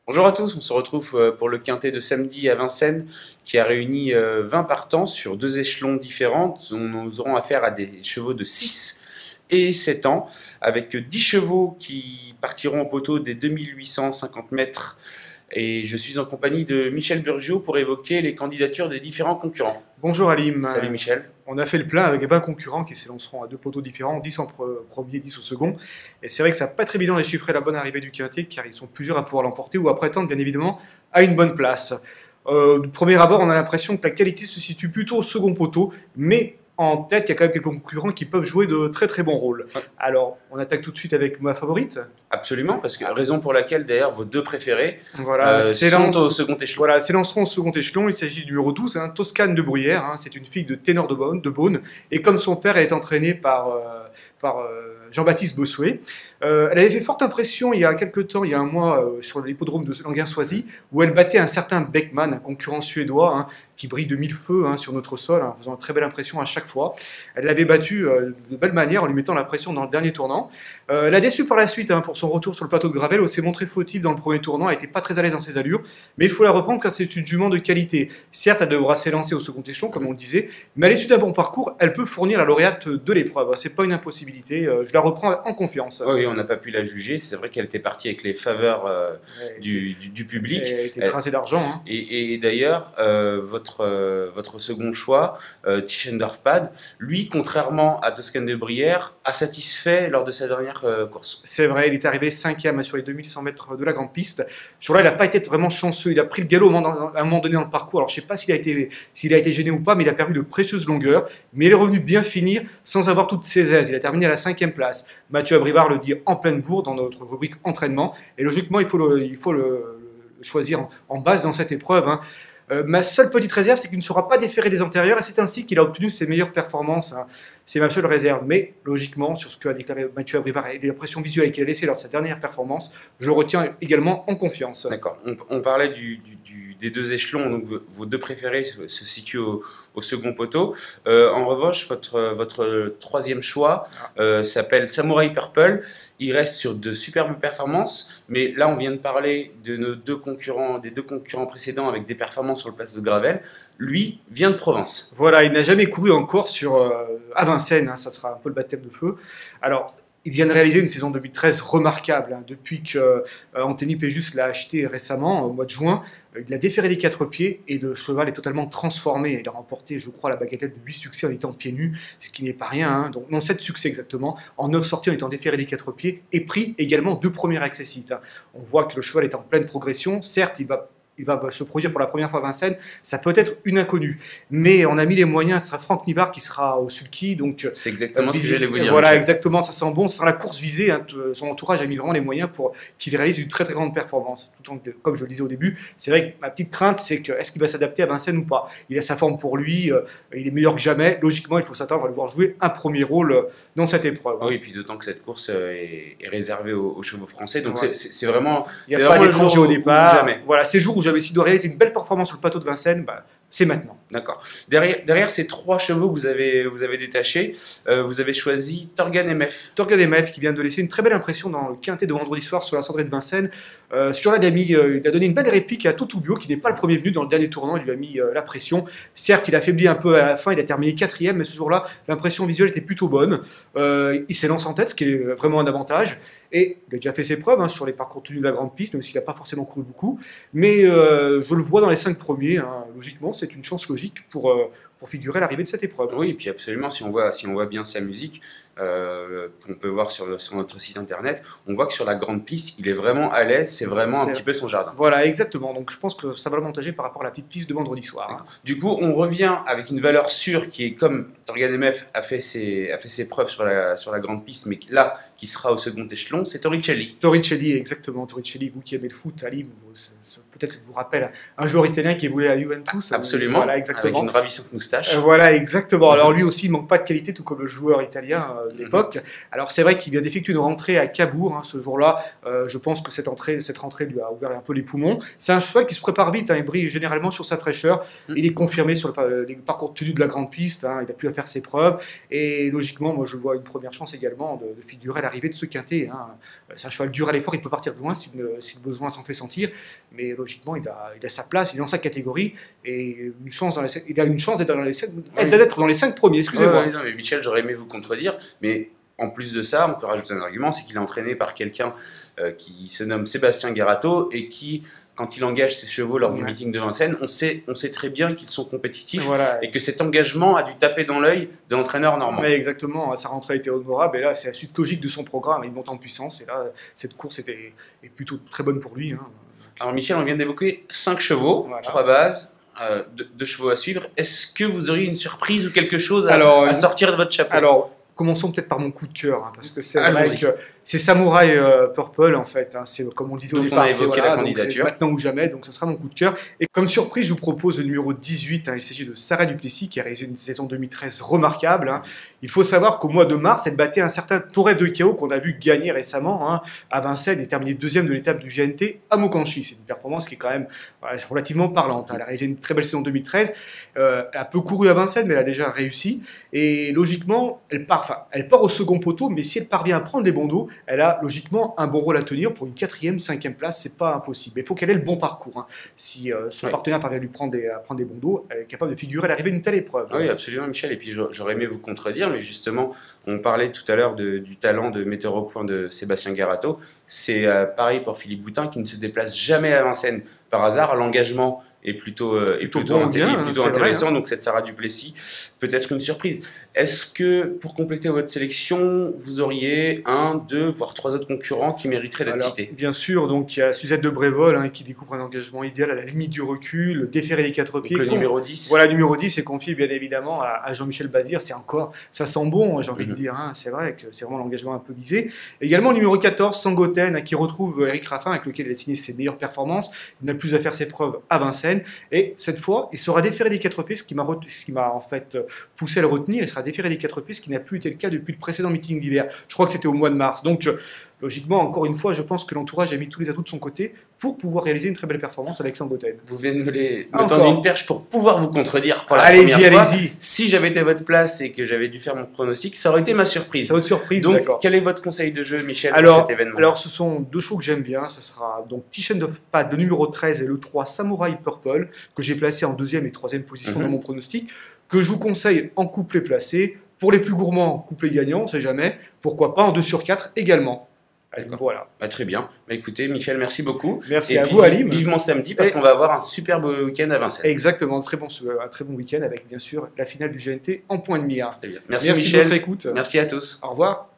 Bonjour à tous, on se retrouve pour le quintet de samedi à Vincennes qui a réuni 20 partants sur 2 échelons différents. Nous aurons affaire à des chevaux de 6 et 7 ans avec 10 chevaux qui partiront au poteau des 2850 mètres. Et je suis en compagnie de Michel Burgiot pour évoquer les candidatures des différents concurrents. Bonjour Alim. Salut Michel. On a fait le plein avec 20 concurrents qui s'élanceront à 2 poteaux différents, 10 en premier, 10 au second. Et c'est vrai que ça va pas très évident de chiffrer la bonne arrivée du quintet, car ils sont plusieurs à pouvoir l'emporter ou à prétendre bien évidemment à une bonne place. Du premier abord, on a l'impression que la qualité se situe plutôt au second poteau, mais en tête, il y a quand même quelques concurrents qui peuvent jouer de très très bons rôles. Alors, on attaque tout de suite avec ma favorite. Absolument, parce que raison pour laquelle d'ailleurs vos 2 préférés sont au second échelon. Voilà, s'élanceront au second échelon. Il s'agit du numéro 12, Toscane de Bruyère. C'est une fille de Ténor de Beaune. Et comme son père, elle est entraînée par Jean-Baptiste Bossuet. Elle avait fait forte impression il y a quelques temps, il y a un mois, sur l'hippodrome de Languin-Soisy, où elle battait un certain Beckman, un concurrent suédois, qui brille de mille feux sur notre sol, faisant une très belle impression à chaque fois. Elle l'avait battu de belle manière en lui mettant la pression dans le dernier tournant. Elle a déçu par la suite pour son retour sur le plateau de Gravel, où elle s'est montrée fautive dans le premier tournant. Elle n'était pas très à l'aise dans ses allures, mais il faut la reprendre car c'est une jument de qualité. Certes, elle devra s'élancer au second échelon, comme on le disait, mais à l'issue d'un bon parcours, elle peut fournir la lauréate de l'épreuve. C'est pas une impossibilité. Je la reprends en confiance. Oui, on n'a pas pu la juger. C'est vrai qu'elle était partie avec les faveurs du public. Elle était écrasée d'argent. Et d'ailleurs, votre second choix, Tischendorf-Pad, lui, contrairement à Toscane de Bruyère, a satisfait lors de sa dernière course. C'est vrai, il est arrivé 5e sur les 2100 mètres de la grande piste. Ce jour-là, il n'a pas été vraiment chanceux. Il a pris le galop à un moment donné dans le parcours. Alors, je ne sais pas s'il a été gêné ou pas, mais il a perdu de précieuses longueurs. Mais il est revenu bien finir sans avoir toutes ses aises. Il a terminé à la 5e place. Mathieu Abrivard le dit en pleine bourre dans notre rubrique entraînement. Et logiquement, il faut le choisir en base dans cette épreuve. Ma seule petite réserve, c'est qu'il ne sera pas déféré des antérieurs, et c'est ainsi qu'il a obtenu ses meilleures performances. C'est ma seule réserve. Mais logiquement, sur ce qu'a déclaré Mathieu Abrivard et l'impression visuelle qu'il a laissée lors de sa dernière performance, je le retiens également en confiance. D'accord. On parlait des 2 échelons, donc vos 2 préférés se situent au second poteau. En revanche, votre 3e choix s'appelle Samurai Purple. Il reste sur de superbes performances, mais là on vient de parler de nos 2 concurrents, des 2 concurrents précédents avec des performances sur le plateau de Gravel. Lui vient de province. Voilà, il n'a jamais couru encore à Vincennes, ça sera un peu le baptême de feu. Alors, il vient de réaliser une saison 2013 remarquable. Depuis que Anthony Péjus l'a acheté récemment, au mois de juin, il a déféré des 4 pieds et le cheval est totalement transformé. Il a remporté, je crois, la bagatelle de 8 succès en étant pieds nus, ce qui n'est pas rien. Donc, non, 7 succès exactement, en 9 sorties en étant déféré des 4 pieds et pris également 2 premiers accessites. On voit que le cheval est en pleine progression. Certes, il va se produire pour la première fois à Vincennes, ça peut être une inconnue. Mais on a mis les moyens, ce sera Franck Nivard qui sera au sulky. C'est exactement ce que j'allais vous dire. Voilà, Michel. exactement, ça sent bon, sans la course visée. Son entourage a mis vraiment les moyens pour qu'il réalise une très très grande performance. Comme je le disais au début, c'est vrai que ma petite crainte, c'est que est-ce qu'il va s'adapter à Vincennes ou pas. Il a sa forme pour lui, il est meilleur que jamais. Logiquement, il faut s'attendre à le voir jouer un premier rôle dans cette épreuve. Oui, et puis d'autant que cette course est réservée aux chevaux français. Donc c'est vraiment... Il n'y a pas d'étranger au départ. Jamais. Voilà, ces jours où j'avais essayé de réaliser une belle performance sur le plateau de Vincennes, c'est maintenant. D'accord. Derrière ces 3 chevaux que vous avez détachés, vous avez choisi Torgan MF. Torgan MF qui vient de laisser une très belle impression dans le quintet de vendredi soir sur la cendrée de Vincennes. Ce jour-là, il a donné une belle réplique à Totubio qui n'est pas le premier venu dans le dernier tournant. Il lui a mis la pression. Certes, il a faibli un peu à la fin. Il a terminé 4e, mais ce jour-là, l'impression visuelle était plutôt bonne. Il s'élance en tête, ce qui est vraiment un avantage. Et il a déjà fait ses preuves sur les parcours tenus de la grande piste, même s'il n'a pas forcément couru beaucoup. Mais je le vois dans les 5 premiers. Logiquement, c'est une chance logique pour figurer à l'arrivée de cette épreuve. Oui, et puis absolument, si on voit bien sa musique, qu'on peut voir sur notre site internet, on voit que sur la grande piste, il est vraiment à l'aise, c'est vraiment un petit peu son jardin. Voilà, exactement. Donc je pense que ça va l'avantager par rapport à la petite piste de vendredi soir. Du coup, on revient avec une valeur sûre qui est comme Torgan MF a fait ses preuves sur la grande piste, mais là, qui sera au second échelon, c'est Torricelli. Torricelli, exactement. Torricelli, vous qui aimez le foot, Ali, peut-être ça vous rappelle un joueur italien qui est voulu à la Juventus. Absolument, voilà, exactement. Avec une ravissante moustache. moustache. Voilà, exactement. Alors lui aussi, il manque pas de qualité, tout comme le joueur italien de l'époque. Alors c'est vrai qu'il vient d'effectuer une rentrée à Cabourg ce jour-là. Je pense que cette rentrée lui a ouvert un peu les poumons. C'est un cheval qui se prépare vite, il brille généralement sur sa fraîcheur. Il est confirmé sur les parcours tenus de la grande piste, il a pu faire ses preuves. Et logiquement, moi je vois une première chance également de figurer à l'arrivée de ce quintet. C'est un cheval dur à l'effort, il peut partir de loin si le besoin s'en fait sentir. Mais logiquement, il a sa place, il est dans sa catégorie. Et il a une chance d'être dans les 5 premiers, excusez-moi. Non, mais Michel, j'aurais aimé vous contredire, mais en plus de ça, on peut rajouter un argument, c'est qu'il est entraîné par quelqu'un qui se nomme Sébastien Garato et qui, quand il engage ses chevaux lors du meeting de Vincennes, on sait très bien qu'ils sont compétitifs et que cet engagement a dû taper dans l'œil de l'entraîneur normand. Ouais, exactement, sa rentrée a été honorable et là c'est la suite logique de son programme, il monte en puissance et là cette course est plutôt très bonne pour lui. Alors Michel, on vient d'évoquer 5 chevaux, 3 bases. 2 chevaux à suivre. Est-ce que vous auriez une surprise ou quelque chose à sortir de votre chapeau? Alors, commençons peut-être par mon coup de cœur, parce que c'est vrai que c'est Samouraï Purple en fait. C'est comme on le disait au départ, la candidature. Maintenant ou jamais, donc ça sera mon coup de cœur. Et comme surprise, je vous propose le numéro 18. Il s'agit de Sarah Duplessis qui a réalisé une saison 2013 remarquable. Il faut savoir qu'au mois de mars, elle battait un certain Toref de Cao qu'on a vu gagner récemment à Vincennes et terminer deuxième de l'étape du GNT à Mokanchi. C'est une performance qui est quand même relativement parlante. Elle a réalisé une très belle saison 2013. Elle a peu couru à Vincennes, mais elle a déjà réussi. Et logiquement, elle part au second poteau, mais si elle parvient à prendre des bandeaux, elle a logiquement un bon rôle à tenir pour une 4e, 5e place, c'est pas impossible. Mais il faut qu'elle ait le bon parcours. Si son partenaire parvient à lui prendre des bandeaux, elle est capable de figurer à l'arrivée d'une telle épreuve. Oui, absolument, Michel. Et puis j'aurais aimé vous contredire, mais justement, on parlait tout à l'heure du talent de metteur au point de Sébastien Garato. C'est pareil pour Philippe Boutin qui ne se déplace jamais à Vincennes par hasard. L'engagement est plutôt intéressant. Donc cette Sarah Duplessis peut être une surprise. Est-ce que pour compléter votre sélection, vous auriez 1, 2, voire 3 autres concurrents qui mériteraient d'être cités? Bien sûr, donc il y a Suzette de Brévol qui découvre un engagement idéal à la limite du recul, déféré des 4 pieds. Le numéro 10. Voilà, le numéro 10 est confié bien évidemment à Jean-Michel Bazir. Ça sent bon, j'ai envie de dire. C'est vrai que c'est vraiment l'engagement un peu visé. Également le numéro 14, Sangoten, qui retrouve Eric Raffin avec lequel il a signé ses meilleures performances. Il n'a plus à faire ses preuves à Vincennes. Et cette fois, il sera déféré des 4 pieds, ce qui m'a en fait poussé à le retenir. Il sera déféré des 4 pieds, ce qui n'a plus été le cas depuis le précédent meeting d'hiver. Je crois que c'était au mois de mars. Donc, logiquement, encore une fois, je pense que l'entourage a mis tous les atouts de son côté pour pouvoir réaliser une très belle performance avec Sangoten. Vous venez de me tendre une perche pour pouvoir vous contredire pour la première fois. Allez-y. Si j'avais été à votre place et que j'avais dû faire mon pronostic, ça aurait été ma surprise. C'est votre surprise, donc, d'accord. Quel est votre conseil de jeu, Michel, pour cet événement? Alors, ce sont 2 chevaux que j'aime bien. Ça sera donc Tichen of Pad, le numéro 13, et le 3, Samouraï Purple, que j'ai placé en 2e et 3e position dans mon pronostic, que je vous conseille en couplet placé. Pour les plus gourmands, couplet gagnant, on ne sait jamais. Pourquoi pas en 2/4 également. Voilà. Très bien. Écoutez, Michel, merci beaucoup. Merci à vous, Alim. Vivement samedi, parce qu'on va avoir un superbe week-end à Vincennes. Exactement, un très bon week-end avec bien sûr la finale du GNT en point de mire. Très bien. Merci Michel. De votre écoute. Merci à tous. Au revoir.